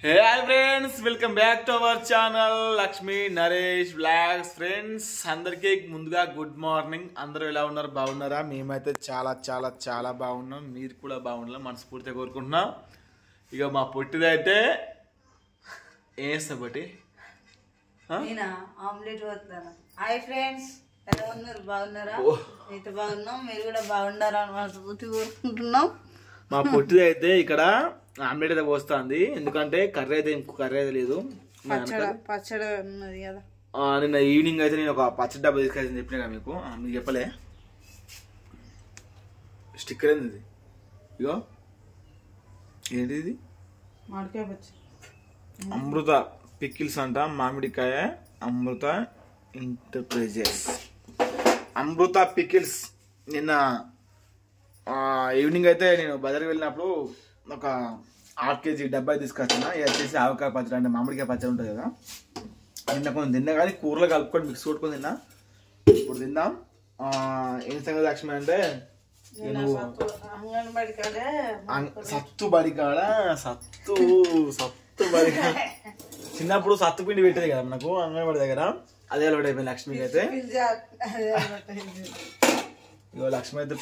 Hey hi friends, welcome back to our channel Lakshmi Naresh Vlogs friends. అందరికీ ముందుగా good morning. అందరూ ఎలా ఉన్నారు? బాగున్నారా? మేమైతే చాలా చాలా చాలా బాగున్నాం. మీరు కూడా బాగుండాలని మనస్ఫూర్తిగా కోరుకుంటున్నాం. ఇక మా పొట్టిదైతే ఏసబట్టి నేనా ఆమ్లెట్ పోతున్నాను. హాయ్ ఫ్రెండ్స్, ఎలా ఉన్నారు? బాగున్నారా? అయితే బాగున్నాం, మీరు కూడా బాగుండాలని మనస్ఫూర్తిగా కోరుకుంటున్నాం. మా పొట్టిది అయితే ఇక్కడ ఆమ్లెట్ అయితే పోస్తుంది. ఎందుకంటే కర్రీ అయితే లేదు. పచ్చడి ఉన్నది కదా. నిన్న ఈవినింగ్ అయితే నేను ఒక పచ్చడి డబ్బా తీసుకెళ్ళి చెప్పినా కదా మీకు చెప్పలే. స్టిక్కర్ ఏంది ఇది? ఇగో ఏంటిది? మామిడికాయ పచ్చడి, అమృత పికిల్స్ అంట. మామిడికాయ అమృత ఎంటర్ప్రైజెస్ అమృత పికిల్స్. నిన్న ఈవినింగ్ అయితే నేను బజార్కి వెళ్ళినప్పుడు ఒక 6 kg డబ్బా తీసుకొచ్చిన. ఇది వచ్చేసి ఆవకాయ పచ్చడి, అంటే మామిడికాయ పచ్చడి ఉంటుంది కదా. నిన్న కొంచెం తిన్నా కానీ కూరలో కలుపుకొని మిక్స్ కొట్టుకొని తిన్నా. ఇప్పుడు తిందాం. ఏం సంగతి లక్ష్మి అంటే సత్తు బడికాడ చిన్నప్పుడు సత్తు పిండి పెట్టేది కదా మనకు అంగన్వాడి దగ్గర. అదే అలవాటు అయిపోయింది లక్ష్మికి అయితే. ఇక లక్ష్మి అయితే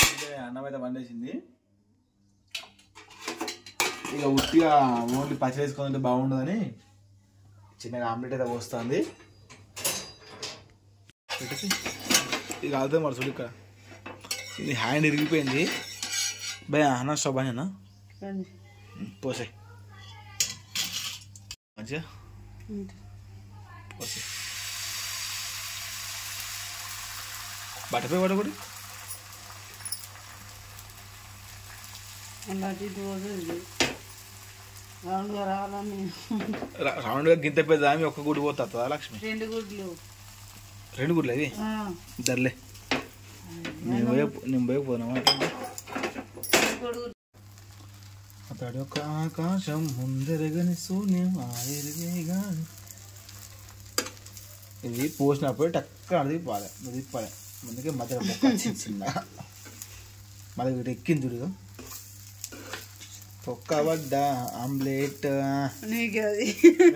అన్నం అయితే వండేసింది. ఇక ఉట్టిగా ఓన్లీ పచ్చడి వేసుకుంటే బాగుండదని చిన్నగా ఆమ్లెట్ అయితే పోస్తుంది. ఇక అవుతుంది మరి చూడు. ఇక్కడ ఇది హ్యాండ్ ఇరిగిపోయింది. భయ అన్న స్టవ్ బాగా పోసే మంచిగా పోసే బట్టపై పడకూడదు. రౌండ్ గా గింత పెద్ద ఆమె ఒక్క గుడి పోతుందా లక్ష్మి? 2 గుడ్లు. 2 గుడ్లు అవి ధరలే. నేను పోయిపోనా అతడు ఒక ఆకాశం ముందరగని శూన్యం ఆవిరిగా. ఇది పోసినప్పుడు టక్క అడిగిపోవాలి, తిప్పాలి. అందుకే మధ్య చిన్న మళ్ళీ వీటి ఎక్కింది చూడు. తొక్క పడ్డా ఆమ్లెట్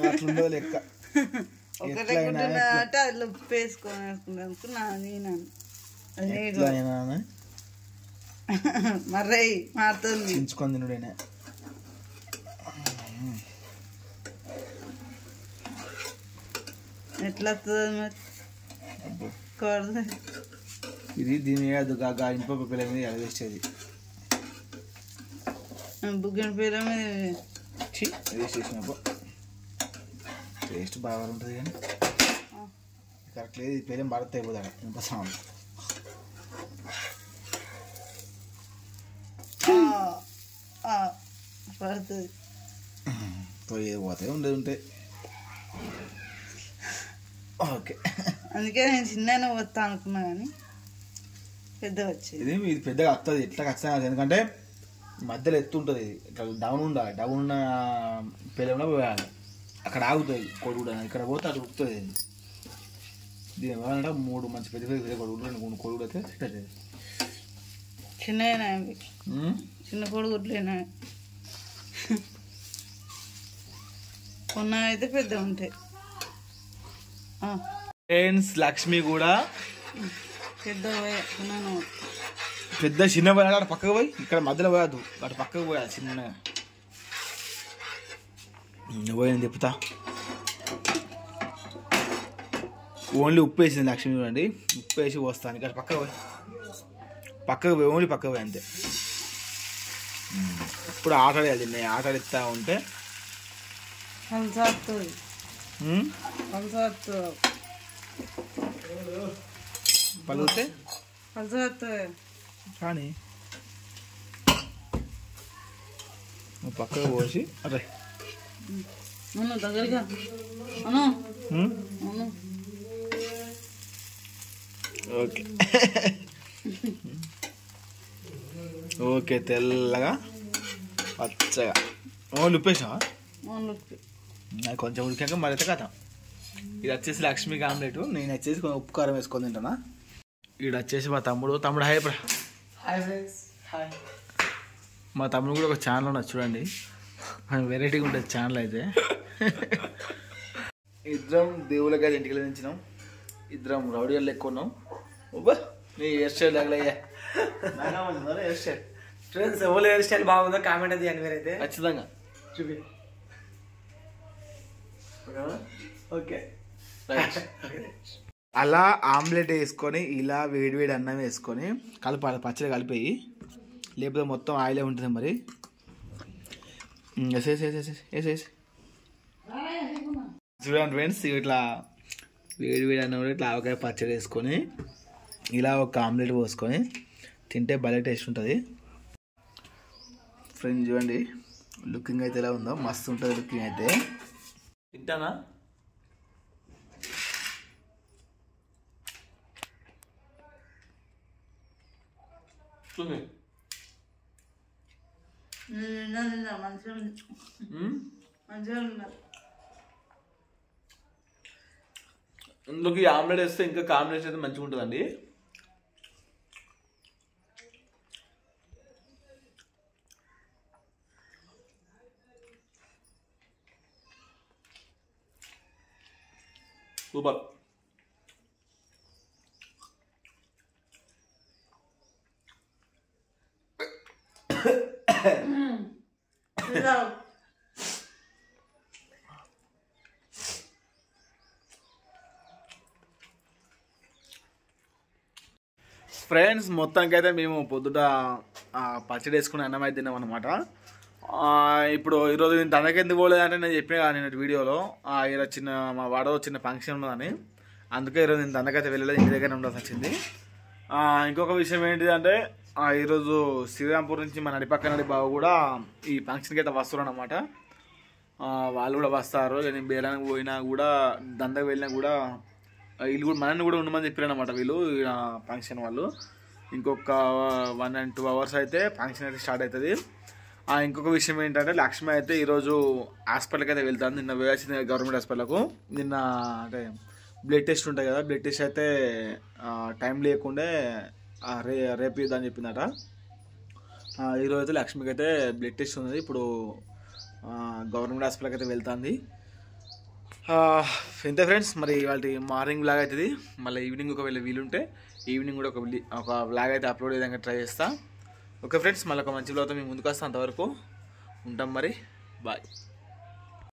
అట్లుండదు లెక్క. చించుకొని తినుడైనా. ఎట్లా ఇది దీని ఇంప పిల్లల మీద వేసేది. బుగ్గన పిల్ల మీద వేస్ట్ చేసినప్పుడు టేస్ట్ బాగా ఉంటుంది కానీ కరెక్ట్ లేదు. ఈ పేరేం భారత్ అయిపోతాడు ఇంత సాంగ్ పడుతుంది. పోయేది పోతాయి ఉండేది ఉంటాయి. ఓకే, అందుకే నేను చిన్న వస్తా అనుకున్నా కానీ పెద్దగా వచ్చేది. ఇది పెద్దగా వస్తుంది. ఎట్లా ఖచ్చితంగా, ఎందుకంటే మధ్యలో ఎత్తు ఉంటుంది. ఇట్లా డౌన్ ఉండాలి. డౌన్ ఉన్న పిల్లలు పోయాలి. అక్కడ ఆగుతుంది కొడు కూడా. ఇక్కడ పోతే అటు ఉక్కుతుంది. దీని ఏమంటే 3 మంచి పెద్ద పెద్ద కొడుగులు, 2 కొడుగులు అయితే సెట్ అవుతుంది. చిన్న కొడుగుట్లేనా కొన్న అయితే పెద్ద ఉంటాయి. ఫ్రెండ్స్ లక్ష్మి కూడా పెద్ద చిన్న పోయాలి. అక్కడ పక్కకు పోయి ఇక్కడ మధ్యలో పోయద్దు, అటు పక్కకు పోయాలి చిన్నగా. పోయింది చెప్తా. ఓన్లీ ఉప్పు వేసింది లక్ష్మి చూడండి. ఉప్పు వేసి పోస్తాను. ఇక్కడ పక్కకు పోయి ఓన్లీ పక్కకు పోయి అంతే. ఇప్పుడు ఆటాడేయాలి. నేను ఆటాడిస్తా ఉంటే పలుగుతే కానీ పక్కకు పోసి అరే దగ్గరగా ఓకే ఓకే. తెల్లగా పచ్చగా ఓన్లీ ఉప్పేసావా? నాకు కొంచెం ఉడికాక మరి అయితే కథ. ఇది వచ్చేసి లక్ష్మికి ఆమ్లెట్. నేను వచ్చేసి కొంచెం ఉప్పు కారం వేసుకొని తింటానా. ఇక్కడ వచ్చేసి మా తమ్ముడు హాయ్ హాయ్ ఫ్రెండ్స్. హాయ్. మా తమ్ముడు కూడా ఒక ఛానల్ ఉన్నది చూడండి. వెరైటీగా ఉంటుంది ఛానల్ అయితే. ఇద్దరం దేవుళ్ళకి అయితే ఇంటికి దించినాం, ఇద్దరం రౌడీలు ఎక్కువ ఉన్నాం. నీ హెయిర్ స్టైల్ తగలయ్యా, హెయిర్ స్టైల్. ఫ్రెండ్స్ ఎవరు హెయిర్ స్టైల్ బాగుందో కామెంట్ అది అని మీరైతే ఖచ్చితంగా చూపి. ఓకే అలా ఆమ్లెట్ వేసుకొని ఇలా వేడివేడి అన్నం వేసుకొని కలపాలి, పచ్చడి కలిపేయి, లేకపోతే మొత్తం ఆయిలే ఉంటుంది. మరి వేసేసి చూడండి ఫ్రెండ్స్, ఇట్లా వేడివేడి అన్నం ఇట్లా ఆవకాయ పచ్చడి వేసుకొని ఇలా ఒక ఆమ్లెట్ పోసుకొని తింటే భలే టేస్ట్ ఉంటుంది ఫ్రెండ్స్. చూడండి లుకింగ్ అయితే ఎలా ఉందో, మస్తు ఉంటుంది లుకింగ్ అయితే. తింటానా? ఇందులోకి ఆమ్లెట్ వేస్తే ఇంకా కాంబినేషన్ అయితే మంచిగా ఉంటుందండి. సూపర్. ఫ్రెండ్స్ మొత్తానికి అయితే మేము పొద్దుట పచ్చడి వేసుకుని అన్నం అయితే తిన్నాం అనమాట. ఇప్పుడు ఈరోజు నేను దందకి ఎందుకు పోలేదంటే నేను చెప్పిన నేను వీడియోలో ఇలా చిన్న మా వాడలో చిన్న ఫంక్షన్ ఉన్నదని, అందుకే ఈరోజు నేను దందకైతే వెళ్ళలేదు, ఇంటి దగ్గర ఉండాల్సి వచ్చింది. ఇంకొక విషయం ఏంటిదంటే ఈరోజు శ్రీరాంపూర్ నుంచి మన నడిపక్కన బాబు కూడా ఈ ఫంక్షన్కి అయితే వస్తారు అన్నమాట. వాళ్ళు కూడా వస్తారు. నేను బేరానికి పోయినా కూడా దందకు వెళ్ళినా కూడా వీళ్ళు కూడా మనల్ని కూడా ఉండమని చెప్పారు అనమాట వీళ్ళు ఫంక్షన్ వాళ్ళు. ఇంకొక 1 and 2 hours అయితే ఫంక్షన్ అయితే స్టార్ట్ అవుతుంది. ఇంకొక విషయం ఏంటంటే లక్ష్మి అయితే ఈరోజు హాస్పిటల్కి అయితే వెళ్తాను. నిన్న వేయాల్సింది గవర్నమెంట్ హాస్పిటల్కు. నిన్న అంటే బ్లడ్ టెస్ట్ ఉంటాయి కదా, బ్లడ్ టెస్ట్ అయితే టైం లేకుండే రేపు ఇద్దని చెప్పిందట. ఈరోజు అయితే లక్ష్మికి అయితే బ్లడ్ టెస్ట్ ఉంది. ఇప్పుడు గవర్నమెంట్ హాస్పిటల్కి అయితే వెళ్తుంది. ఇంతే ఫ్రెండ్స్, మరి వాళ్ళ మార్నింగ్ వ్లాగ్ అవుతుంది. మళ్ళీ ఈవినింగ్ ఒకవేళ వీలుంటే ఈవినింగ్ కూడా ఒక వ్లాగ్ అయితే అప్లోడ్ చేయడానికి ట్రై చేస్తా. ఓకే ఫ్రెండ్స్, మళ్ళీ ఒక మంచి వ్లాగ్తో మేము ముందుకు వస్తాం. అంతవరకు ఉంటాం మరి, బాయ్.